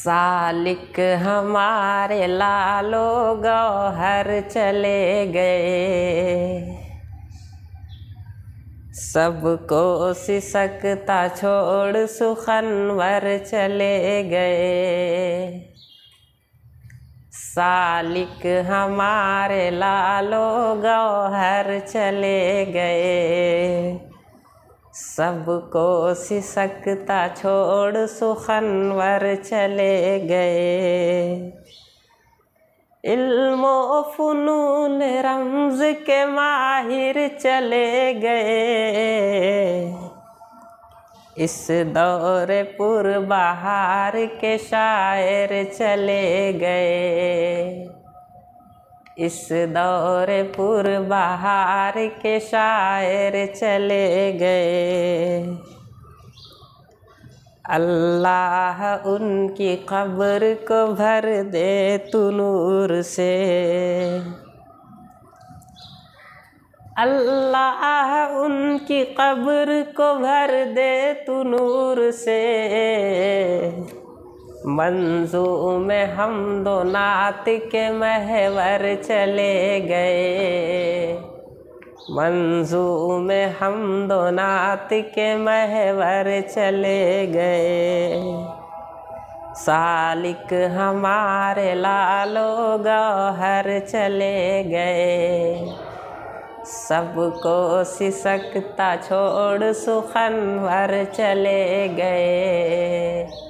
सालिक हमारे लालो गौहर चले गए, सबको सिसकता छोड़ सुखनवर चले गए। सालिक हमारे लालो गौहर चले गए, सबको सिसकता छोड़ सुखनवर चले गए। इल्मो फुनून रमज़ के माहिर चले गए, इस दौरे पुरबहार के शायर चले गए, इस दौरे पुरबहार के शायर चले गए। अल्लाह उनकी कब्र को भर दे तू नूर से, अल्लाह उनकी कब्र को भर दे तू नूर से। मंज़ूम हम्दो नात के महवर चले गए, मंज़ूम हम्दो नात के महवर चले गए। सालिक हमारे लालो गौहर चले गए, सबको सिसकता छोड़ सुखनवर चले गए।